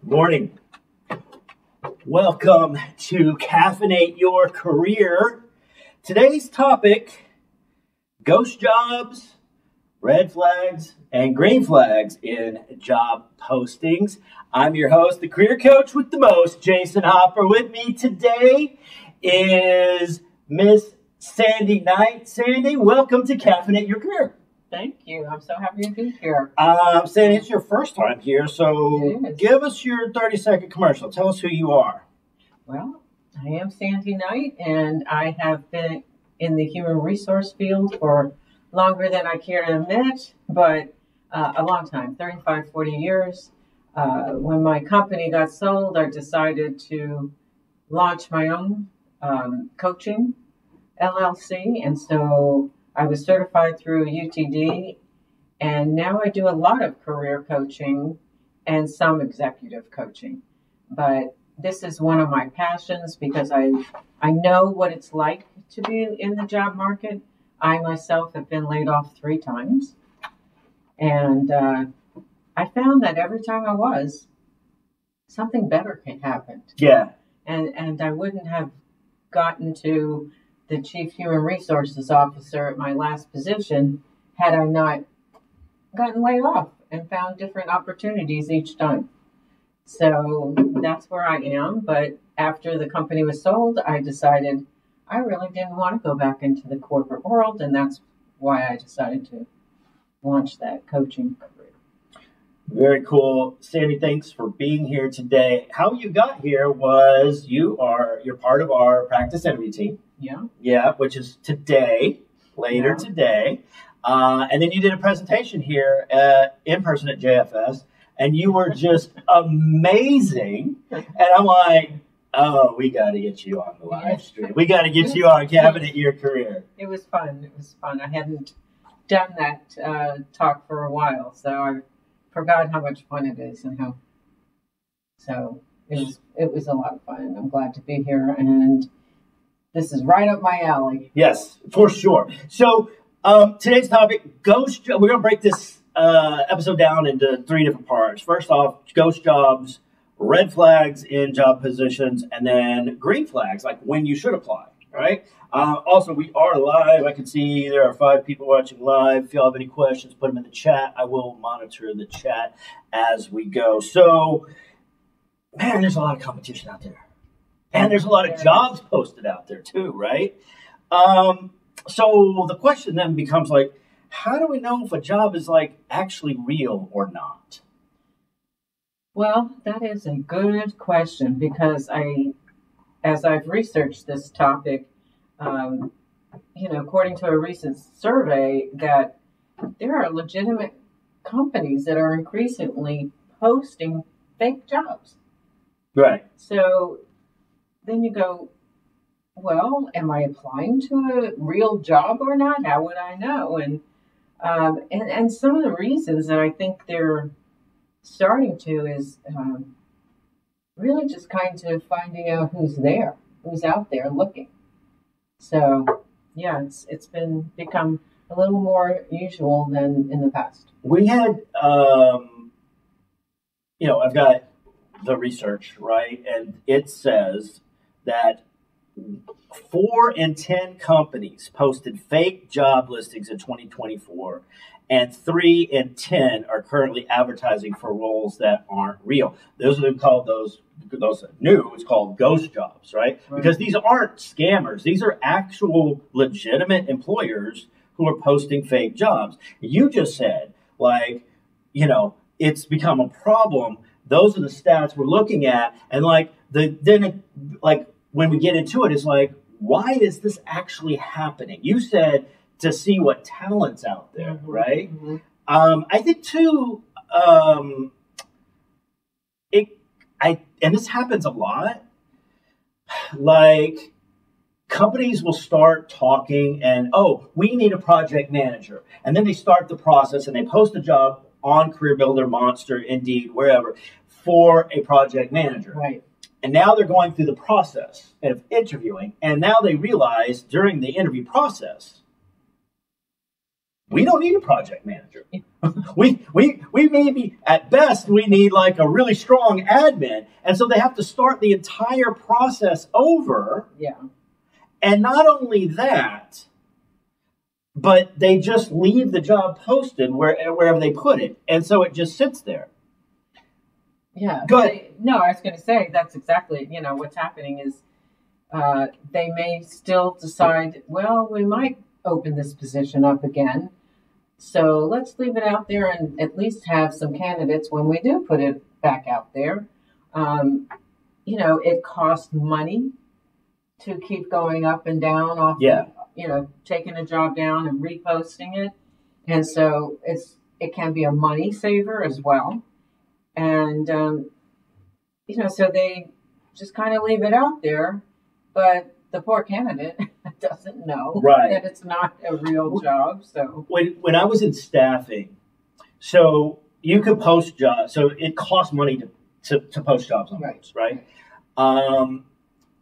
Morning. Welcome to Caffeinate Your Career. Today's topic, ghost jobs, red flags, and green flags in job postings. I'm your host, the career coach with the most, Jason Hopper. With me today is Miss Sandy Knight. Sandy, welcome to Caffeinate Your Career. Thank you. I'm so happy to be here. Sandy, it's your first time here, so give us your 30-second commercial. Tell us who you are. Well, I am Sandy Knight, and I have been in the human resource field for longer than I care to admit, but a long time, 35, 40 years. When my company got sold, I decided to launch my own coaching LLC, and so I was certified through UTD, and now I do a lot of career coaching and some executive coaching. But this is one of my passions because I know what it's like to be in the job market. I myself have been laid off 3 times, and I found that every time I was, something better had happened. Yeah. And I wouldn't have gotten to the Chief Human Resources Officer at my last position had I not gotten laid off and found different opportunities each time. So that's where I am. But after the company was sold, I decided I really didn't want to go back into the corporate world, and that's why I decided to launch that coaching career. Very cool. Sandy, thanks for being here today. How you got here was you're part of our practice interview team. Yeah. Yeah, which is today, later today. And then you did a presentation here in person at JFS, and you were just amazing. And I'm like, oh, we got to get you on the live stream. We got to get you on Caffeinate Your Career. It was fun. It was fun. I hadn't done that talk for a while, so I forgot how much fun it is and how. So it was a lot of fun. I'm glad to be here, and this is right up my alley. Yes, for sure. So today's topic, ghost job. We're going to break this episode down into 3 different parts. First off, ghost jobs, red flags in job positions, and then green flags, like when you should apply, right? Also, we are live. I can see there are 5 people watching live. If you all have any questions, put them in the chat. I will monitor the chat as we go. So, man, there's a lot of competition out there. And there's a lot of jobs posted out there too, right? So the question then becomes like, how do we know if a job is like actually real or not? Well, that is a good question because as I've researched this topic, according to a recent survey, that there are legitimate companies that are increasingly posting fake jobs. Right. So then you go, well, am I applying to a real job or not? How would I know? And some of the reasons that I think they're starting to is really just kind of finding out who's out there looking. So yeah, it's become a little more usual than in the past. We had, I've got the research, right? And it says that 4 in 10 companies posted fake job listings in 2024, and 3 in 10 are currently advertising for roles that aren't real. Those are called those new. It's called ghost jobs, right? Because these aren't scammers; these are actual legitimate employers who are posting fake jobs. You just said, it's become a problem. Those are the stats we're looking at, and when we get into it, it's like, why is this actually happening? You said to see what talent's out there, right? Mm-hmm. I think too, and this happens a lot. Like, companies will start talking and, we need a project manager. And then they start the process and they post a job on CareerBuilder, Monster, Indeed, wherever, for a project manager. Right. And now they're going through the process of interviewing, and now they realize during the interview process, we don't need a project manager. we maybe at best we need like a really strong admin, and so they have to start the entire process over. Yeah. And not only that, but they just leave the job posted wherever they put it, and so it just sits there. Yeah. Go ahead. No, I was going to say that's exactly, what's happening is they may still decide, well, we might open this position up again. So let's leave it out there and at least have some candidates when we do put it back out there. It costs money to keep going up and down off, taking a job down and reposting it. And so it can be a money saver as well. And, so they just kind of leave it out there, but the poor candidate doesn't know that it's not a real job. So when I was in staffing, so you could post jobs, so it costs money to post jobs on those, right?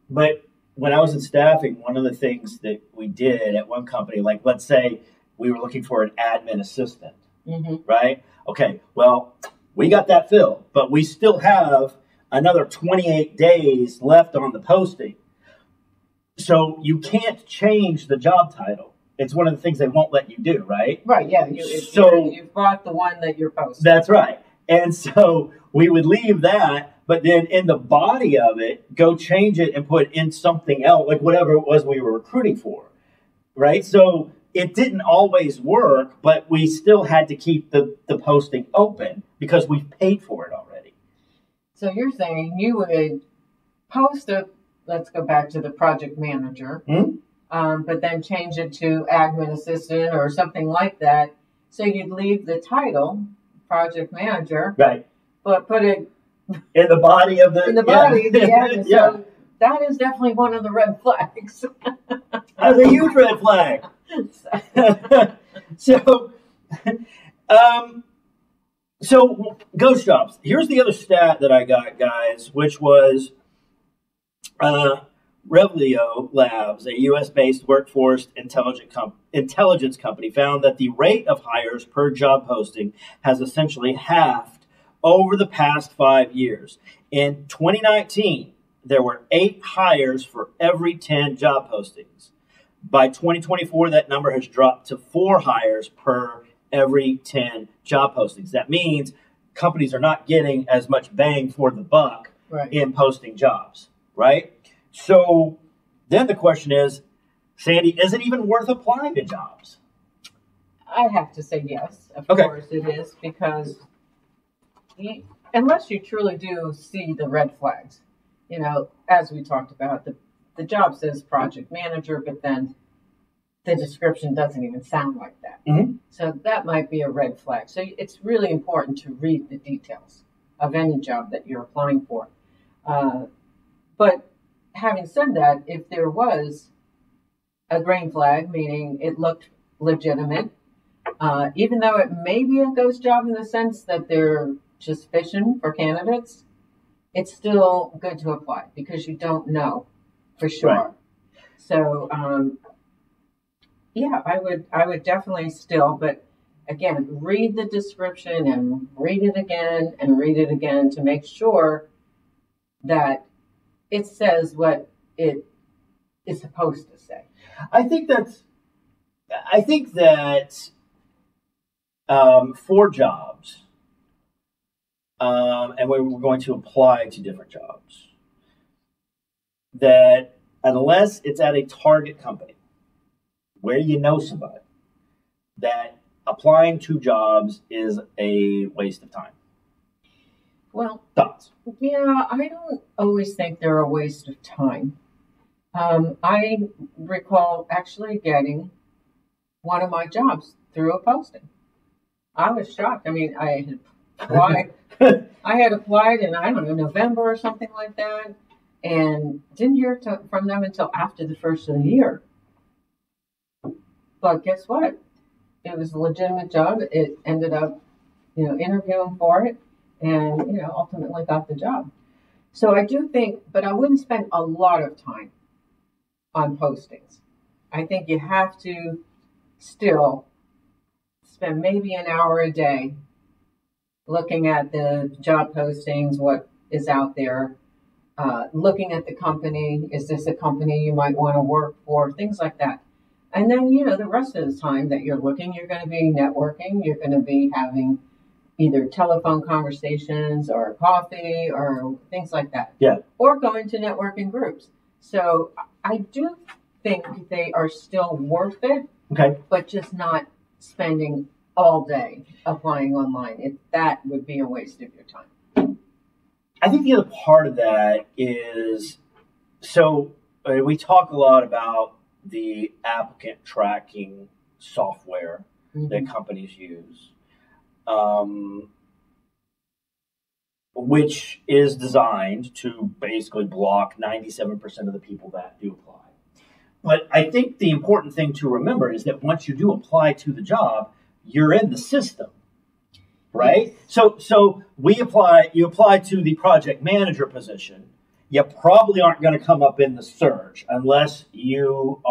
But when I was in staffing, one of the things that we did at one company, like let's say we were looking for an admin assistant, right? Okay, well, we got that filled, but we still have another 28 days left on the posting. So you can't change the job title. It's one of the things they won't let you do, right? Right, yeah. You've bought the one that you're posting. That's right. And so we would leave that, but then in the body of it, go change it and put in something else, like whatever it was we were recruiting for, right? So it didn't always work, but we still had to keep the posting open because we've paid for it already. So you're saying you would post let's go back to the project manager, but then change it to admin assistant or something like that. So you'd leave the title, project manager, right? But put it in the body of the admin. So that is definitely one of the red flags. That's a huge red flag. So ghost jobs. Here's the other stat that I got, guys, which was Revlio Labs, a U.S.-based workforce intelligence company, found that the rate of hires per job posting has essentially halved over the past 5 years. In 2019, there were 8 hires for every 10 job postings. By 2024, that number has dropped to 4 hires per every 10 job postings. That means companies are not getting as much bang for the buck in posting jobs, right? So then the question is, Sandy, is it even worth applying to jobs? I have to say yes, of course it is, because unless you truly do see the red flags, as we talked about, the job says project manager, but then the description doesn't even sound like that. So that might be a red flag. So it's really important to read the details of any job that you're applying for. But having said that, if there was a green flag, meaning it looked legitimate, even though it may be a ghost job in the sense that they're just fishing for candidates, it's still good to apply because you don't know for sure. Right. So, I would definitely still, but again, read the description and read it again and read it again to make sure that it says what it is supposed to say. I think that for jobs, and we're going to apply to different jobs, that unless it's at a target company where you know somebody, that applying to jobs is a waste of time. Well, thoughts? Yeah, I don't always think they're a waste of time. I recall actually getting one of my jobs through a posting. I was shocked. I mean, I had applied. I had applied in, I don't know, November or something like that, and didn't hear from them until after the first of the year. But guess what? It was a legitimate job. It ended up, interviewing for it, and ultimately got the job. So I do think, but I wouldn't spend a lot of time on postings. I think you have to still spend maybe an hour a day looking at the job postings, what is out there, looking at the company. Is this a company you might want to work for? Things like that. And then, the rest of the time that you're looking, you're going to be networking. You're going to be having either telephone conversations or coffee or things like that. Yeah. Or going to networking groups. So I do think they are still worth it. Okay. But just not spending all day applying online. That would be a waste of your time. I think the other part of that is, we talk a lot about the applicant tracking software that companies use, which is designed to basically block 97% of the people that do apply. But I think the important thing to remember is that once you do apply to the job, you're in the system, right? So you apply to the project manager position. You probably aren't going to come up in the search unless you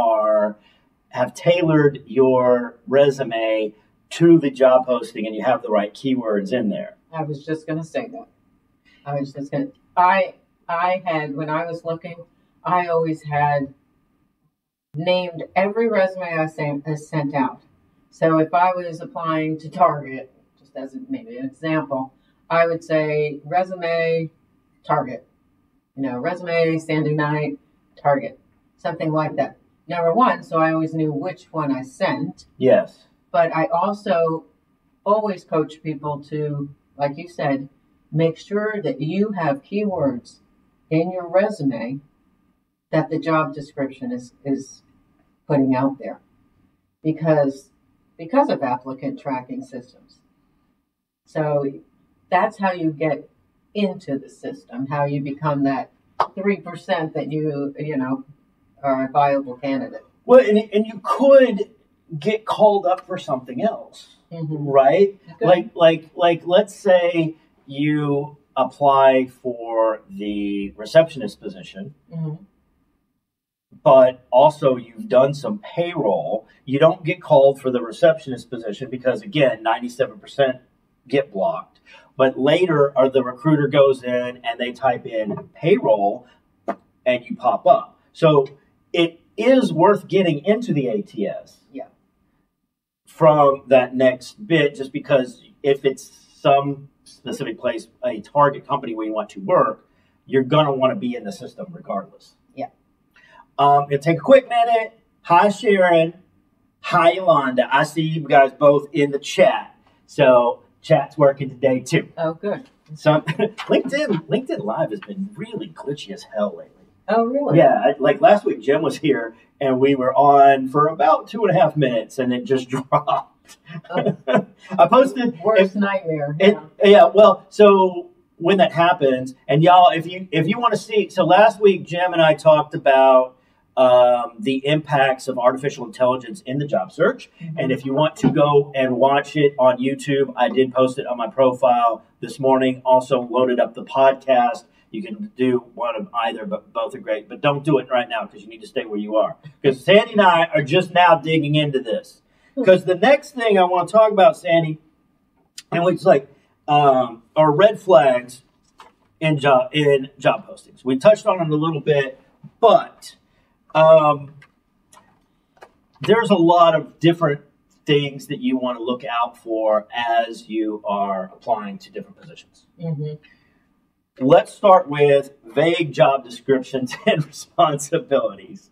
have tailored your resume to the job posting and you have the right keywords in there. I was just going to say that. I had, when I was looking, I always had named every resume I sent out. So if I was applying to Target, just as maybe an example, I would say resume Target, resume Sandy Knight Target, something like that. Number one, so I always knew which one I sent. Yes. But I also always coach people to, like you said, make sure that you have keywords in your resume that the job description is putting out there, because of applicant tracking systems. So that's how you get into the system, how you become that 3% that you are a viable candidate. Well, and you could get called up for something else, right? Like let's say you apply for the receptionist position, but also you've done some payroll. You don't get called for the receptionist position because, again, 97% get blocked. But later, the recruiter goes in and they type in payroll and you pop up. So it is worth getting into the ATS from that next bit, just because if it's some specific place, a target company where you want to work, you're going to want to be in the system regardless. Yeah. It'll take a quick minute. Hi, Sharon. Hi, Yolanda. I see you guys both in the chat. So chat's working today, too. Oh, good. So LinkedIn Live has been really glitchy as hell lately. Oh, really? Yeah, like last week, Jim was here, and we were on for about 2.5 minutes, and it just dropped. Oh. I posted... Worst nightmare. Well, so when that happens, and y'all, if you want to see... So last week, Jim and I talked about the impacts of artificial intelligence in the job search. And if you want to go and watch it on YouTube, I did post it on my profile this morning. Also loaded up the podcast. You can do one of either, but both are great. But don't do it right now because you need to stay where you are. Because Sandy and I are just now digging into this. Because the next thing I want to talk about, Sandy, and it's like are red flags in job postings. We touched on it a little bit, but there's a lot of different things that you want to look out for as you are applying to different positions. Let's start with vague job descriptions and responsibilities.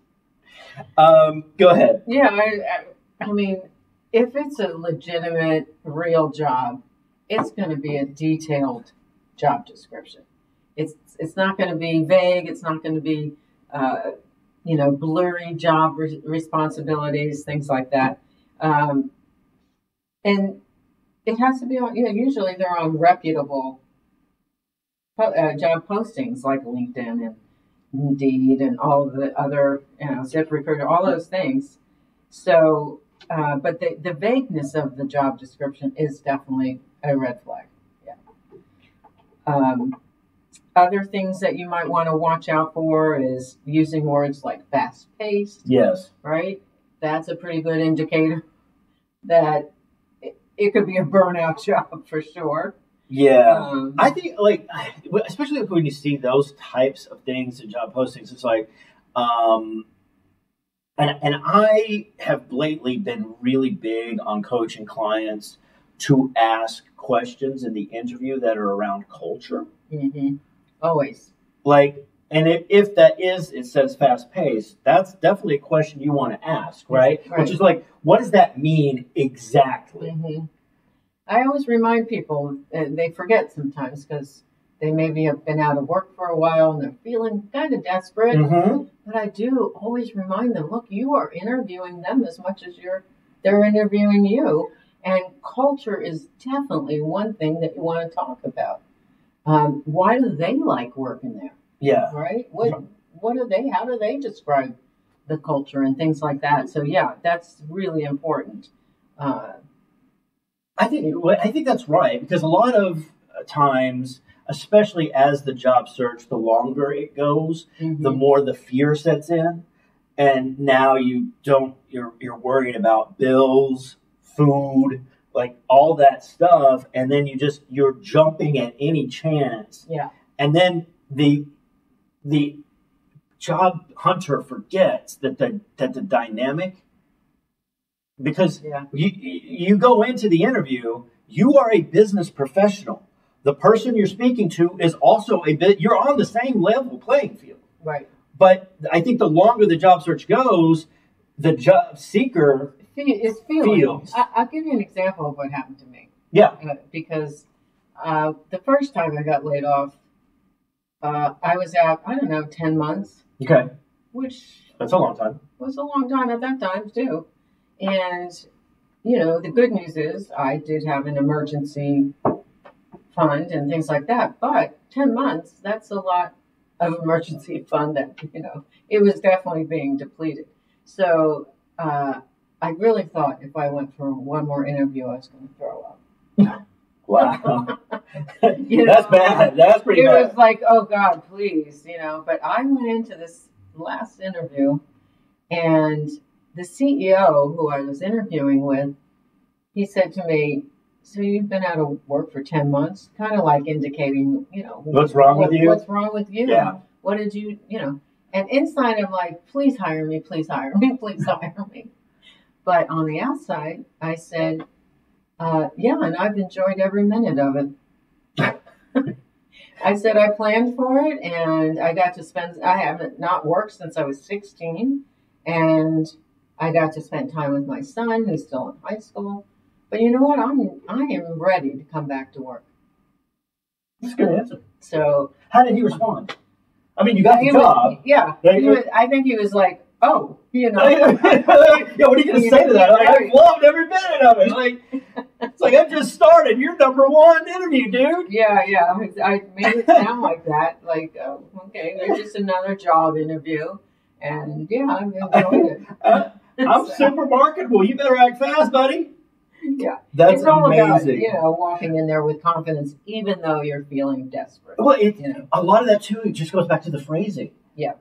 Go ahead. Yeah, I mean, if it's a legitimate, real job, it's going to be a detailed job description. It's not going to be vague. It's not going to be, blurry job responsibilities, things like that. And it has to be on, usually they're on reputable job postings like LinkedIn and Indeed and all the other, ZipRecruiter, all those things. So, but the vagueness of the job description is definitely a red flag. Yeah. Other things that you might want to watch out for is using words like fast-paced. Yes. Right? That's a pretty good indicator that it could be a burnout job for sure. Yeah, I think like, especially when you see those types of things in job postings, it's like, um, and I have lately been really big on coaching clients to ask questions in the interview that are around culture. Mm-hmm. Always. Like, and if that is, it says fast paced, that's definitely a question you want to ask, right? Which is like, what does that mean exactly? Mm-hmm. I always remind people, and they forget sometimes because they maybe have been out of work for a while and they're feeling kind of desperate. Mm-hmm. But I do always remind them, look, you are interviewing them as much as they're interviewing you. And culture is definitely one thing that you want to talk about. Why do they like working there? Yeah. Right? How do they describe the culture and things like that? So yeah, that's really important. I think that's right, because a lot of times, especially as the job search, the longer it goes, the more the fear sets in, and now you're worried about bills, food, like all that stuff, and then you're jumping at any chance. Yeah. And then the job hunter forgets that the dynamic, because you go into the interview, you are a business professional. The person you're speaking to is also you're on the same level playing field. Right. But I think the longer the job search goes, the job seeker feels. I'll give you an example of what happened to me. Yeah. Because the first time I got laid off, I was out, 10 months. Okay. Which that's a long time. Was a long time at that time, too. And, the good news is I did have an emergency fund and things like that. But 10 months, that's a lot of emergency fund that, it was definitely being depleted. So I really thought if I went for one more interview, I was going to throw up. Wow. That's bad. That's pretty bad. It was like, oh, God, please, But I went into this last interview, and the CEO who I was interviewing with, he said to me, so you've been out of work for 10 months, kind of like indicating, what's wrong with you? What's wrong with you? Yeah. What did you, and inside I'm like, please hire me, please hire me, please hire me. But on the outside, I said, yeah, and I've enjoyed every minute of it. I said I planned for it, and I got to I haven't not worked since I was 16, and I got to spend time with my son, who's still in high school. But you know what? I am ready to come back to work. That's a good answer. So how did he respond? I mean, you got the job. I think he was like, oh, Yeah, what are you going to say to that? Like, I loved every minute of it. Like, it's like, I just started. You're number one interview, dude. Yeah. I made it sound like that. Like, oh, okay, it's just another job interview. And yeah, I'm enjoying it. I'm super marketable. You better act fast, buddy. Yeah. That's it's all amazing. About, walking in there with confidence, even though you're feeling desperate. Well, a lot of that, too, it just goes back to the phrasing. Yeah.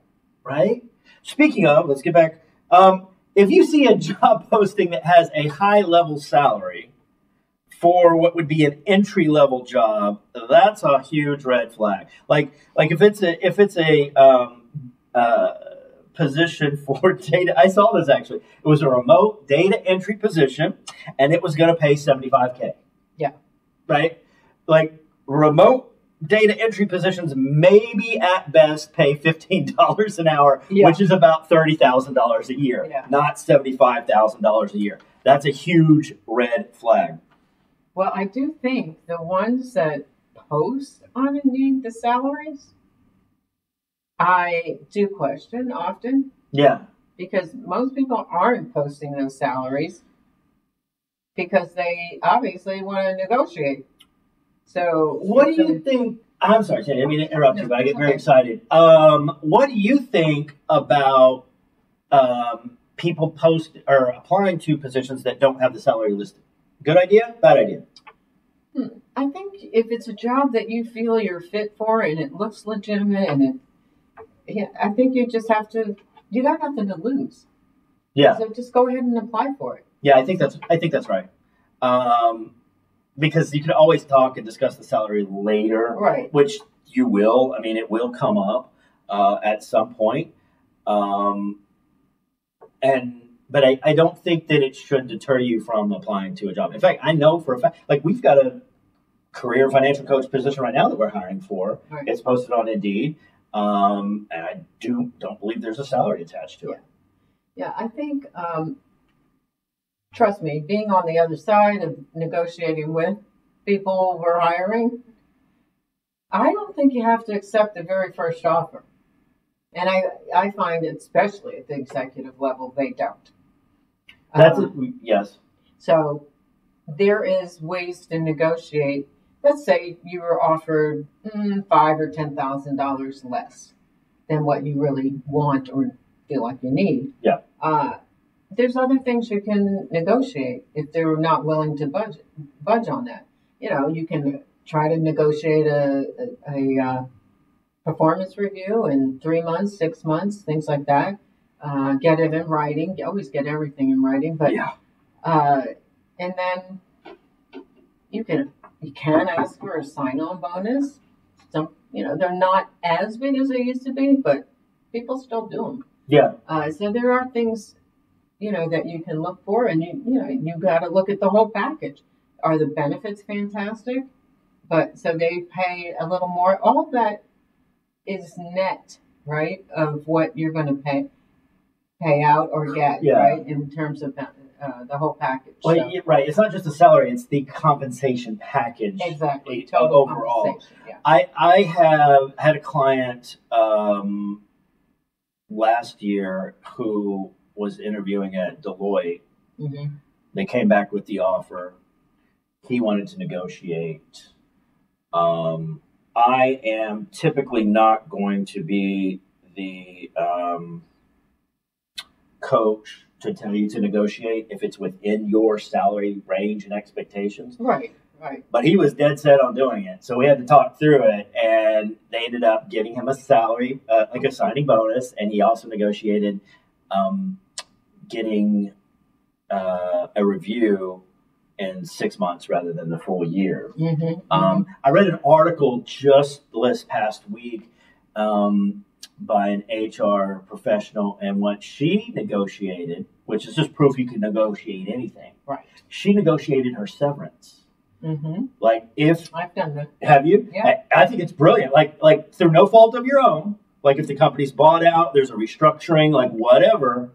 Right? Speaking of, let's get back. If you see a job posting that has a high-level salary for what would be an entry-level job, that's a huge red flag. Like if it's a position for data, I saw this actually. It was a remote data entry position, and it was going to pay $75K. Yeah. Right? Like remote data entry positions maybe at best pay $15 an hour, which is about $30,000 a year, not $75,000 a year. That's a huge red flag. Well, I do think the ones that post on Indeed the salaries, I do question often. Yeah. Because most people aren't posting those salaries because they obviously want to negotiate. So, what do you think? I'm sorry, Sandy, I didn't mean to interrupt you, but I get very excited. What do you think about people applying to positions that don't have the salary listed? Good idea? Bad idea? I think if it's a job that you feel you're fit for and it looks legitimate I think you just have to. You got nothing to lose. Yeah. So just go ahead and apply for it. Yeah, I think that's right. Because you can always talk and discuss the salary later, Right. which you will. I mean, it will come up at some point. But I don't think that it should deter you from applying to a job. In fact, I know for a fact, like we've got a career financial coach position right now that we're hiring for. Right. It's posted on Indeed, and I don't believe there's a salary attached to it. Yeah, I think, trust me, being on the other side of negotiating with people we're hiring, I don't think you have to accept the very first offer. And I find, especially at the executive level, they don't. Yes. So there is ways to negotiate. Let's say you were offered $5,000 or $10,000 less than what you really want or feel like you need. Yeah. There's other things you can negotiate if they're not willing to budge on that. You know, you can try to negotiate a performance review in 3 months, 6 months, things like that. Get it in writing. You always get everything in writing, but Yeah. And then you can ask for a sign-on bonus. Some, they're not as big as they used to be, but people still do them. Yeah. So there are things, that you can look for, and you got to look at the whole package. Are the benefits fantastic? But so they pay a little more. All that is net, right, of what you're going to pay out or get, Yeah. right, in terms of the whole package. Well, So- right. It's not just the salary; it's the compensation package. Exactly. Total overall. Compensation, yeah. I have had a client last year who was interviewing at Deloitte. Mm-hmm. They came back with the offer. He wanted to negotiate. I am typically not going to be the coach to tell you to negotiate if it's within your salary range and expectations. Right, right. But he was dead set on doing it. So we had to talk through it, and they ended up giving him a salary, like a signing bonus, and he also negotiated getting a review in 6 months rather than the full year. Mm-hmm. I read an article just this past week by an HR professional, and what she negotiated, which is just proof you can negotiate anything. Right. She negotiated her severance. Mm-hmm. Like if I've done that. have you? Yeah. I think it's brilliant. Like through no fault of your own. Like if the company's bought out, there's a restructuring, like whatever.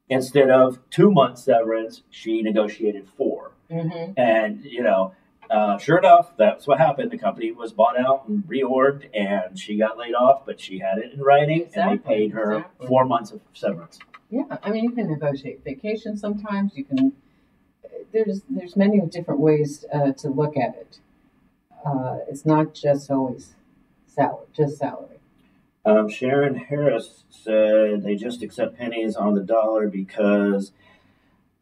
Instead of 2 months severance, she negotiated 4. Mm-hmm. And sure enough, that's what happened. The company was bought out and reorged, and she got laid off. But she had it in writing, and they Exactly, paid her exactly. 4 months of severance. Yeah, I mean, you can negotiate vacation sometimes. You can. There's many different ways to look at it. It's not just always salary. Sharon Harris said they just accept pennies on the dollar because,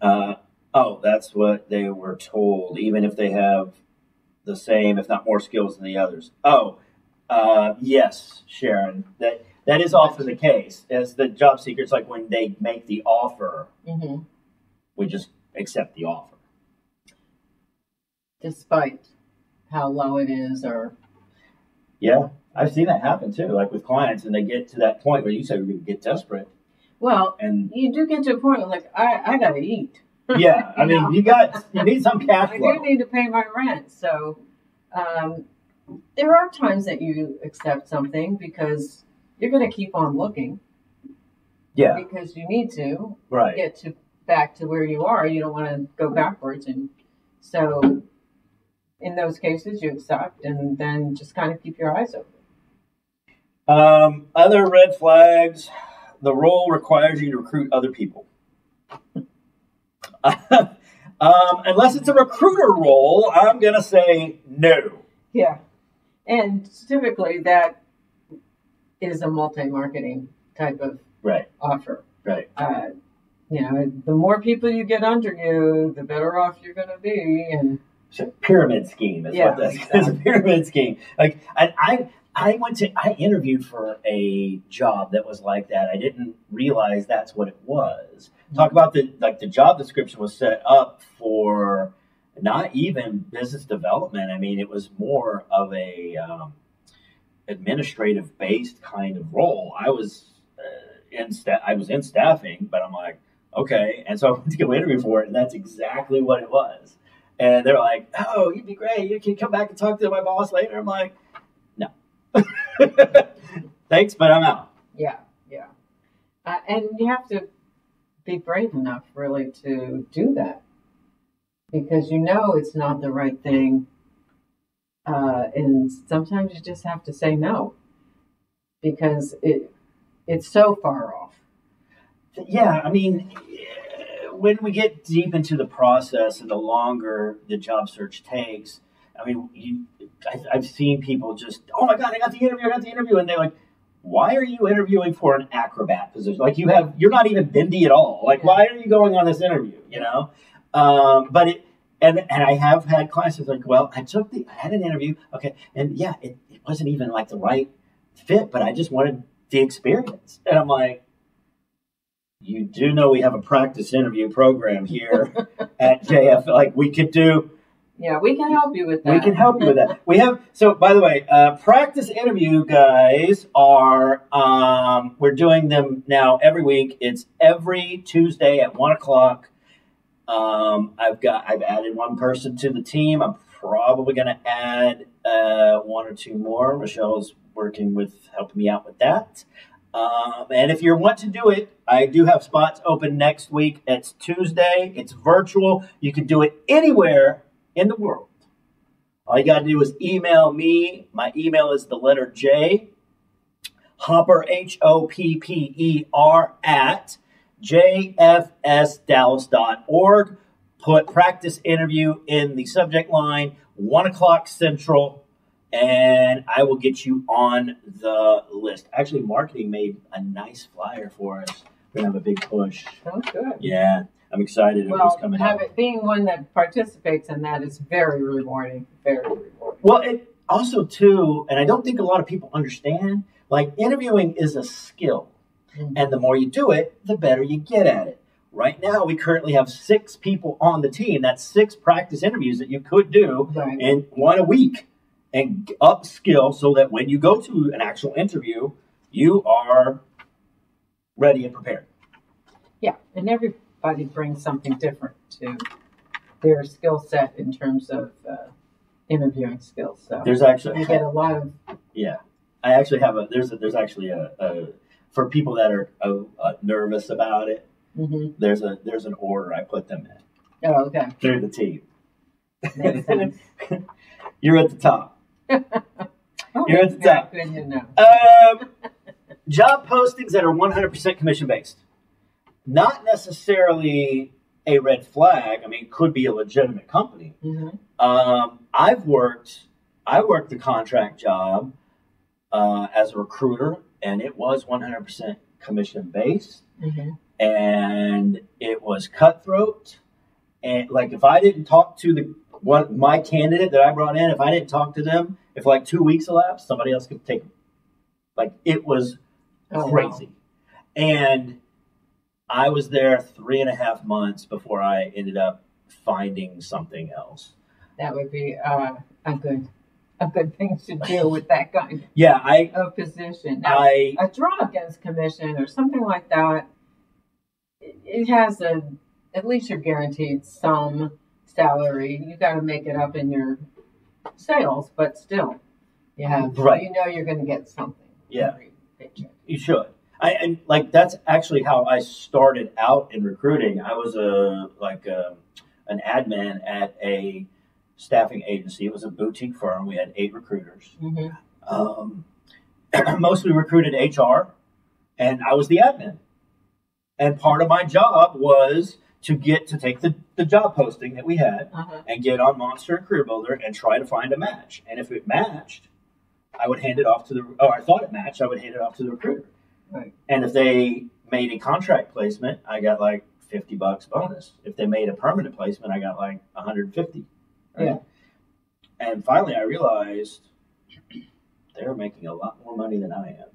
that's what they were told, even if they have the same, if not more skills than the others. Yes, Sharon, that is often the case. As the job seekers, like when they make the offer, Mm-hmm. we just accept the offer. Despite how low it is, or Yeah, I've seen that happen too, like with clients, and they get to that point where you say we get desperate. well, And you do get to a point where, like, I gotta eat. yeah, I mean, you need some cash I flow. do need to pay my rent. So there are times that you accept something because you're going to keep on looking Yeah, because you need to right. get back to where you are. You don't want to go backwards. And so in those cases, you accept and then just kind of keep your eyes open. Other red flags. The role requires you to recruit other people. Unless it's a recruiter role, I'm going to say no. Yeah. And typically that is a multi-marketing type of Right, offer. right. The more people you get under you, the better off you're going to be. And It's a pyramid scheme. Is Yeah, what that's exactly. It's a pyramid scheme. Like I interviewed for a job that was like that. I didn't realize that's what it was. Talk about the job description was set up for not even business development. I mean, it was more of a administrative based kind of role. I was in staffing, but I'm like, okay. And so I went to go interview for it, and that's exactly what it was. And they're like, oh, you'd be great. You can come back and talk to my boss later. I'm like, no. Thanks, but I'm out. Yeah. And you have to be brave enough, really, to do that. Because you know it's not the right thing. And sometimes you just have to say no. Because it's so far off. Yeah, I mean, when we get deep into the process and the longer the job search takes, I mean, I've seen people just, oh my God, I got the interview. And they're like, why are you interviewing for an acrobat position? Like you're not even bendy at all. Like, why are you going on this interview? You know? And I have had clients who's like, well, I had an interview. Okay. And yeah, it wasn't even like the right fit, but I just wanted the experience. And I'm like, you do know we have a practice interview program here at JF. Like we could do. Yeah, we can help you with that. We can help you with that. We have, so by the way, practice interview guys are, we're doing them now every week. It's every Tuesday at 1:00. I've added one person to the team. I'm probably going to add one or two more. Michelle's helping me out with that. And if you want to do it, I do have spots open next week. It's Tuesday. It's virtual. You can do it anywhere in the world. All you got to do is email me. My email is the letter J, Hopper, HOPPER, at jfsdallas.org. Put practice interview in the subject line, 1:00 Central, and I will get you on the list. Actually, marketing made a nice flyer for us. We're going to have a big push. Oh, good. Yeah, I'm excited. Well, it was coming out. Being one that participates in that is very rewarding. Very rewarding. Well, it also, too, and I don't think a lot of people understand, like interviewing is a skill. Mm-hmm. And the more you do it, the better you get at it. Right now, we currently have 6 people on the team. That's 6 practice interviews that you could do in one a week and upskill so that when you go to an actual interview, you are ready and prepared. Yeah, and everybody brings something different to their skill set in terms of interviewing skills. So there's actually you get a lot of I actually have there's actually a for people that are nervous about it. Mm-hmm. There's an order I put them in. Oh, okay. Through the team. Makes sense. You're at the top. You're at the top. Good to know. Job postings that are 100% commission based. Not necessarily a red flag. I mean, it could be a legitimate company. Mm-hmm. I worked the contract job as a recruiter, and it was 100% commission based. Mm-hmm. And it was cutthroat. And like, if I didn't talk to my candidate that I brought in, if I didn't talk to them, if like 2 weeks elapsed, somebody else could take them. Like, it was crazy. Wow. And I was there 3.5 months before I ended up finding something else. That would be a good thing to do with that kind of position. Now, a draw against commission or something like that, it has at least you're guaranteed some salary. You got to make it up in your sales, but still, you know you're going to get something. Yeah, you should. And like that's actually how I started out in recruiting. I was an admin at a staffing agency. It was a boutique firm. We had 8 recruiters. Mm-hmm. Mostly recruited HR, and I was the admin. And part of my job was to take the job posting that we had and get on Monster and Career Builder and try to find a match. And if it matched, I would hand it off I thought it matched, I would hand it off to the recruiter. Right. And if they made a contract placement, I got like $50 bonus. If they made a permanent placement, I got like $150. Right? Yeah. And finally I realized they were making a lot more money than I am.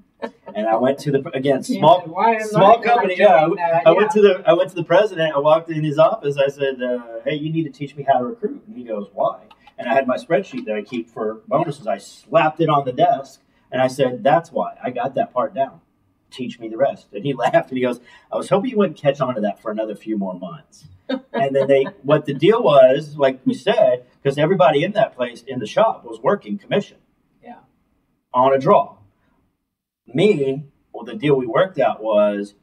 And I went to You small said, "Why am small I company. doing Yeah, that?" I went to the president. I walked in his office. I said, "Hey, you need to teach me how to recruit." And he goes, "Why?" And I had my spreadsheet that I keep for bonuses. I slapped it on the desk and I said, "That's why I got that part down. Teach me the rest." And he laughed and he goes, "I was hoping you wouldn't catch on to that for another few more months." And then what the deal was, like we said, because everybody in that place in the shop was working commission. Yeah. On a draw. The deal we worked out was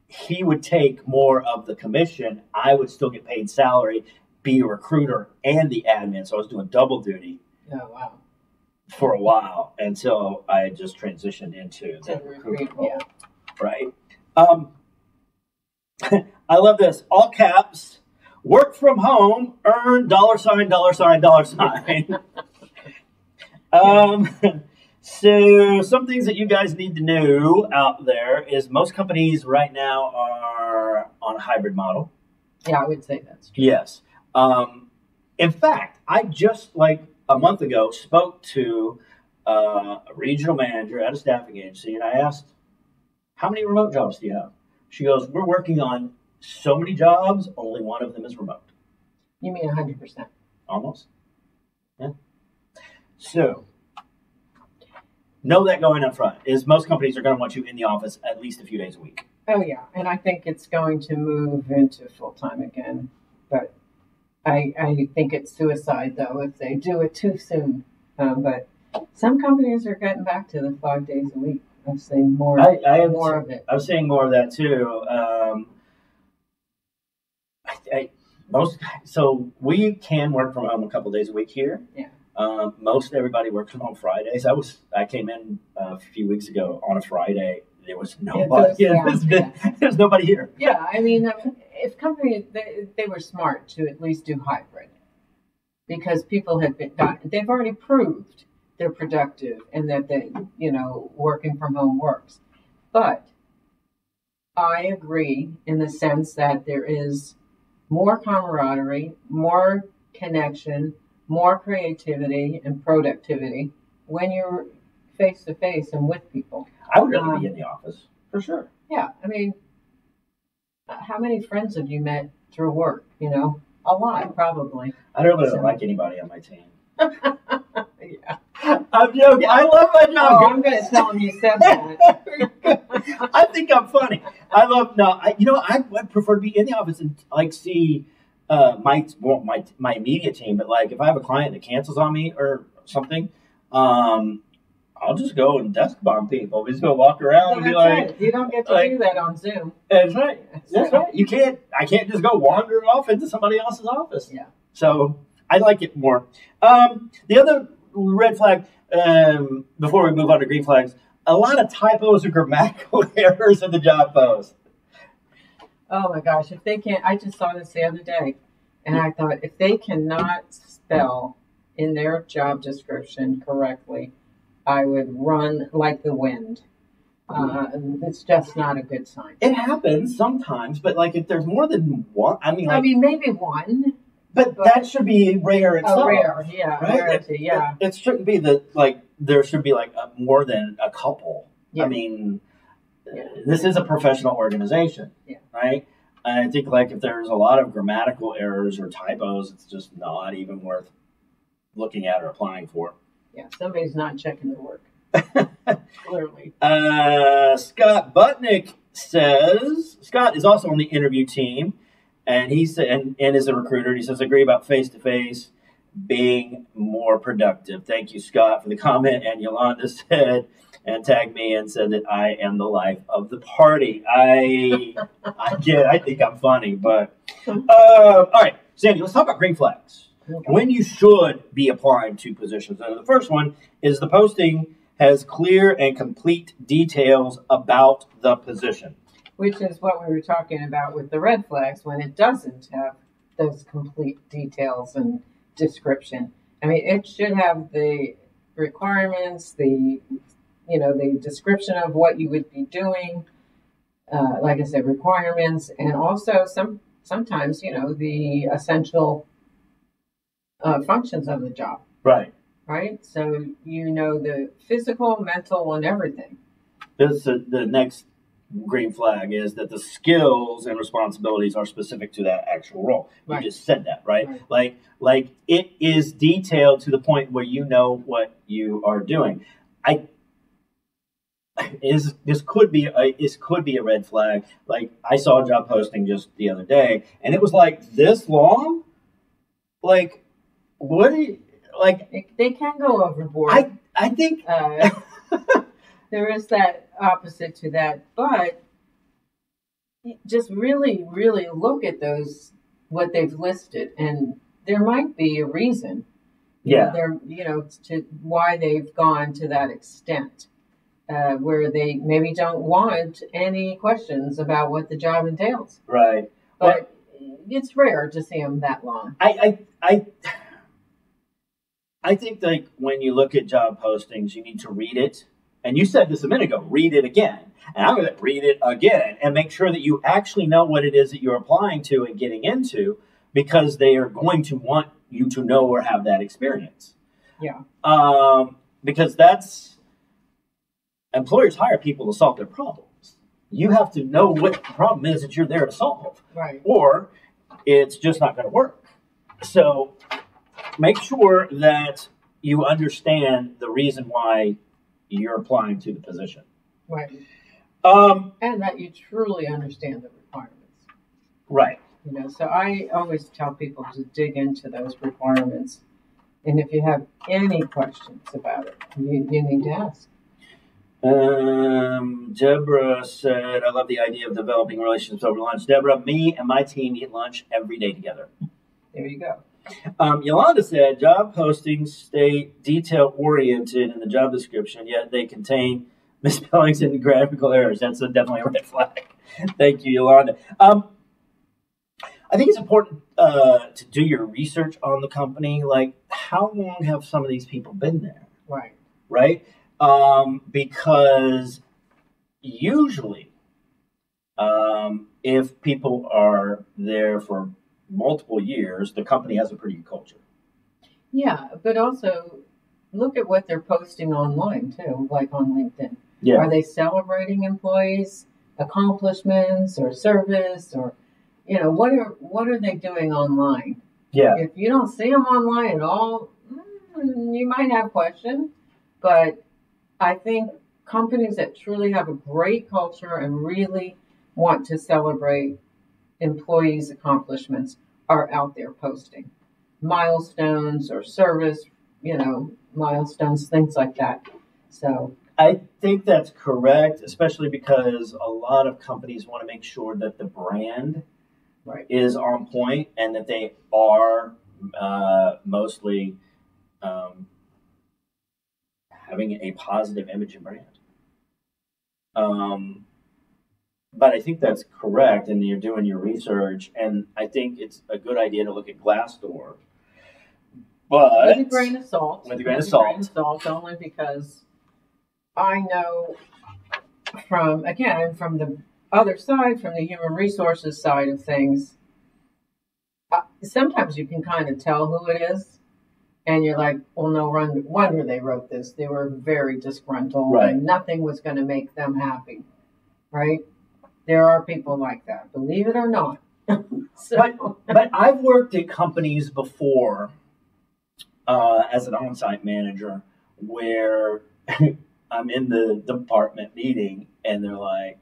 he would take more of the commission. I would still get paid salary, be a recruiter and the admin. So I was doing double duty. Oh, wow. For a while until I just transitioned into the recruiting role. Yeah. Right. I love this. All caps. Work from home. Earn $$. So some things that you guys need to know out there is most companies right now are on a hybrid model. Yeah, I would say that's true. Yes. In fact, I just a month ago spoke to a regional manager at a staffing agency, and I asked, "How many remote jobs do you have?" She goes, "We're working on so many jobs, only one of them is remote." You mean 100%? Almost. Yeah. So, know that going up front is most companies are going to want you in the office at least a few days a week. Oh, yeah. And I think it's going to move into full-time again. But I think it's suicide, though, if they do it too soon. But some companies are getting back to the 5 days a week. I'm seeing more of it. I'm seeing more of that, too. So we can work from home a couple days a week here. Yeah. Most everybody works from home Fridays. I came in a few weeks ago on a Friday. There was nobody. There's nobody here. Yeah, I mean, if companies they were smart to at least do hybrid, because people they've already proved they're productive and that working from home works. But I agree in the sense that there is more camaraderie, more connection, more creativity and productivity when you're face to face and with people. I would rather be in the office, for sure. Yeah, I mean, how many friends have you met through work? A lot, probably. I don't like anybody on my team. Yeah. I'm joking. I love my job. Oh, I'm going to tell him you said that. I think I'm funny. I would prefer to be in the office and see my immediate team. But if I have a client that cancels on me or something, I'll just go and desk bomb people. We just go walk around and be like, right. You don't get to do that on Zoom. That's right. That's right. I can't just go wander off into somebody else's office. Yeah. So I like it more. The other red flag, before we move on to green flags, a lot of typos or grammatical errors in the job post. Oh my gosh, if they can't, I just saw this the other day, and I thought, if they cannot spell in their job description correctly, I would run like the wind. It's just not a good sign. It happens sometimes, but if there's more than one, I mean maybe one. But that should be rare itself. Rare, yeah. Right? Rarity, yeah. It shouldn't be that, there should be, more than a couple. Yeah. I mean, this is a professional organization, right? And I think, if there's a lot of grammatical errors or typos, it's just not even worth looking at or applying for. Yeah, somebody's not checking their work. Clearly. Scott Butnick says, Scott is also on the interview team. And he said, and is a recruiter. He says, agree about face-to-face being more productive. Thank you, Scott, for the comment. And Yolanda said, and tagged me and said that I am the life of the party. I think I'm funny, but all right, Sandy, let's talk about green flags. Okay. When you should be applying to positions. And the first one is the posting has clear and complete details about the position. Which is what we were talking about with the red flags, when it doesn't have those complete details and description. I mean, it should have the requirements, the description of what you would be doing, like I said, requirements, and also sometimes, the essential functions of the job. Right. Right? So, the physical, mental, and everything. The next green flag is that the skills and responsibilities are specific to that actual role. You just said that, right? Like it is detailed to the point where you know what you are doing. This could be a red flag. Like I saw a job posting just the other day, and it was like this long. Like, what? Like they can go overboard. I think there is that opposite to that, but just really, really look at what they've listed, and there might be a reason. To why they've gone to that extent. Where they maybe don't want any questions about what the job entails. Right. But it's rare to see them that long. I think like when you look at job postings, you need to read it. And you said this a minute ago, read it again. And I'm going to read it again and make sure that you actually know what it is that you're applying to and getting into, because they are going to want you to know or have that experience. Yeah. Because employers hire people to solve their problems. You have to know what the problem is that you're there to solve. Right. Or it's just not going to work. So make sure that you understand the reason why you're applying to the position. Right. And that you truly understand the requirements. Right. So I always tell people to dig into those requirements. And if you have any questions about it, you need to ask. Deborah said, I love the idea of developing relationships over lunch. Deborah, me and my team eat lunch every day together. There you go. Yolanda said, job postings stay detail-oriented in the job description, yet they contain misspellings and grammatical errors. That's definitely a red flag. Thank you, Yolanda. I think it's important to do your research on the company. Like, how long have some of these people been there? Right. Right? Because usually, if people are there for multiple years, the company has a pretty good culture. Yeah, but also look at what they're posting online too, like on LinkedIn. Yeah. Are they celebrating employees' accomplishments or service, or what are they doing online? Yeah. If you don't see them online at all, you might have questions, but I think companies that truly have a great culture and really want to celebrate employees' accomplishments are out there posting milestones or service, milestones, things like that. So I think that's correct, especially because a lot of companies want to make sure that the brand is on point and that they are mostly having a positive image and brand. But I think that's correct, and you're doing your research, and I think it's a good idea to look at Glassdoor. But with a grain of salt. With a grain of salt. Only because I know from the other side, from the human resources side of things, sometimes you can kind of tell who it is. And you're like, well, no wonder they wrote this. They were very disgruntled, and nothing was going to make them happy, right? There are people like that, believe it or not. But I've worked at companies before as an on-site manager where I'm in the department meeting, and they're like,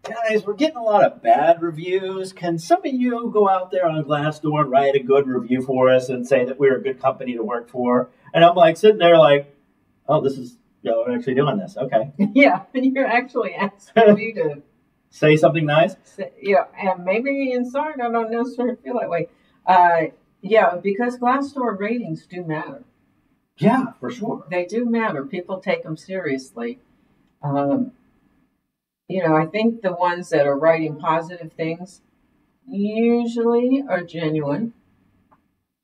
guys, we're getting a lot of bad reviews. Can some of you go out there on Glassdoor and write a good review for us and say that we're a good company to work for? And I'm like sitting there like, oh, this is, we're actually doing this. Okay. Yeah, and you're actually asking me to say something nice. And maybe inside I don't necessarily feel that way. Because Glassdoor ratings do matter. Yeah, for sure. They do matter. People take them seriously. I think the ones that are writing positive things usually are genuine.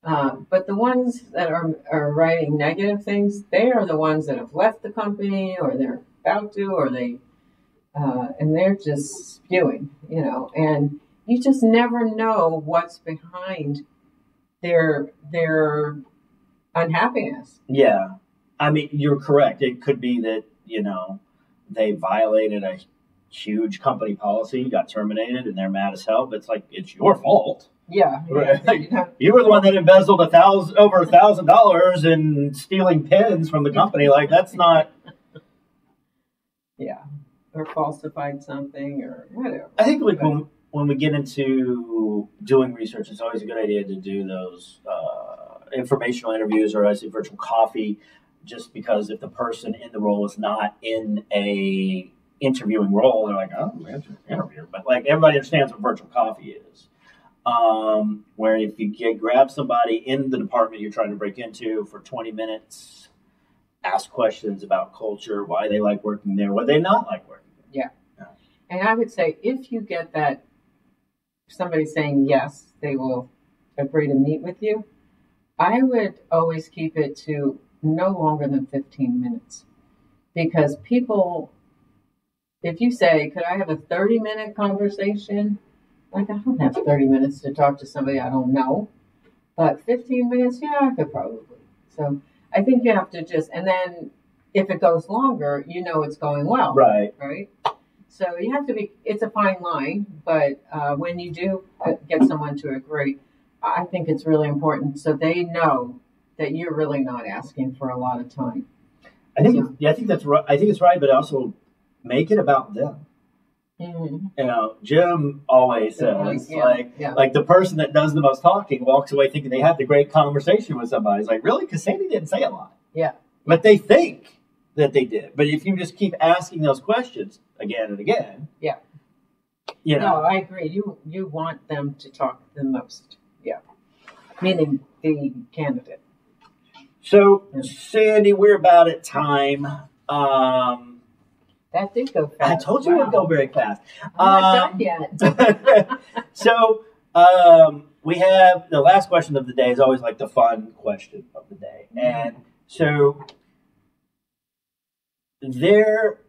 But the ones that are writing negative things, they are the ones that have left the company, or they're about to, or and they're just spewing, and you just never know what's behind their unhappiness. Yeah. I mean, you're correct. It could be that, they violated a huge company policy, got terminated, and they're mad as hell. But it's like, it's your fault. Yeah. You were the one that embezzled over $1,000 in stealing pins from the company. Like, that's not. Yeah. Or falsified something or whatever. I think like when we get into doing research, it's always a good idea to do those informational interviews, or I say virtual coffee, just because if the person in the role is not in a interviewing role, they're like, oh, man, interview. But like, everybody understands what virtual coffee is. Where if you grab somebody in the department you're trying to break into for 20 minutes, ask questions about culture, why they like working there, why they not like working there. Yeah. And I would say if you get that, somebody saying yes, they will agree to meet with you, I would always keep it to no longer than 15 minutes. Because people, if you say, could I have a 30-minute conversation? Like, I don't have 30 minutes to talk to somebody I don't know. But 15 minutes, yeah, I could probably. So I think you have to just, and then if it goes longer, you know it's going well. Right. Right? So you have to be, it's a fine line, but when you do get someone to agree, I think it's really important so they know that you're really not asking for a lot of time. I think that's right. I think it's right, but also make it about them. Mm-hmm. You know, Jim always says, like the person that does the most talking walks away thinking they had the great conversation with somebody. It's like, really? Because Sandy didn't say a lot. Yeah. But they think that they did. But if you just keep asking those questions again and again. Yeah. You know. No, I agree. You want them to talk the most. Yeah. Meaning the candidate. So, Sandy, we're about at time. That did go fast. I told you it would go very fast. I'm not done yet. So, we have the last question of the day is always like the fun question of the day. And so, there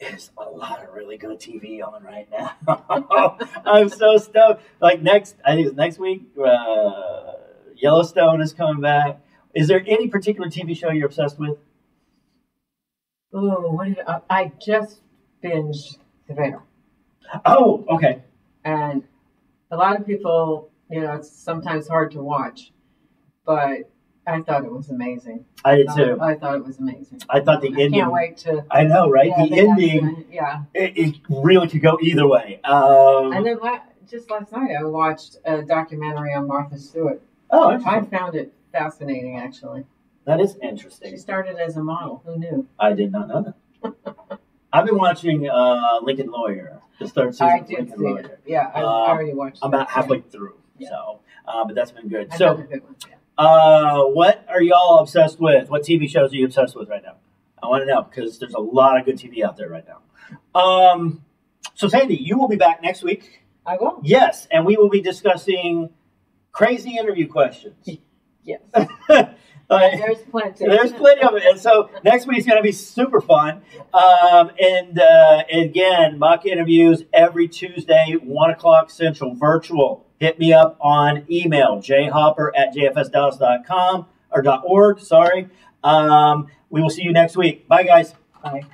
is a lot of really good TV on right now. I'm so stoked. Like I think it's next week, Yellowstone is coming back. Is there any particular TV show you're obsessed with? Oh, I just binged The Bear. Oh, okay. And a lot of people, it's sometimes hard to watch, but I thought it was amazing. I did too. I thought it was amazing. I thought the ending. Can't wait to. I know, right? The ending. Yeah. It really could go either way. And then just last night, I watched a documentary on Martha Stewart. Oh, I found it fascinating, actually. That is interesting. She started as a model. Who knew? I did not know that. I've been watching Lincoln Lawyer, the third season of Lincoln Lawyer. It. Yeah, I already watched it. I'm about halfway through, but that's been good. Another good one, yeah. What are y'all obsessed with? What TV shows are you obsessed with right now? I want to know because there's a lot of good TV out there right now. So, Sandy, you will be back next week. I will. Yes, and we will be discussing crazy interview questions. Yes. There's plenty of it. And so next week's going to be super fun. And again, mock interviews every Tuesday, 1 o'clock Central, virtual. Hit me up on email, jhopper@jfsdallas.com or .org. Sorry. We will see you next week. Bye, guys. Bye.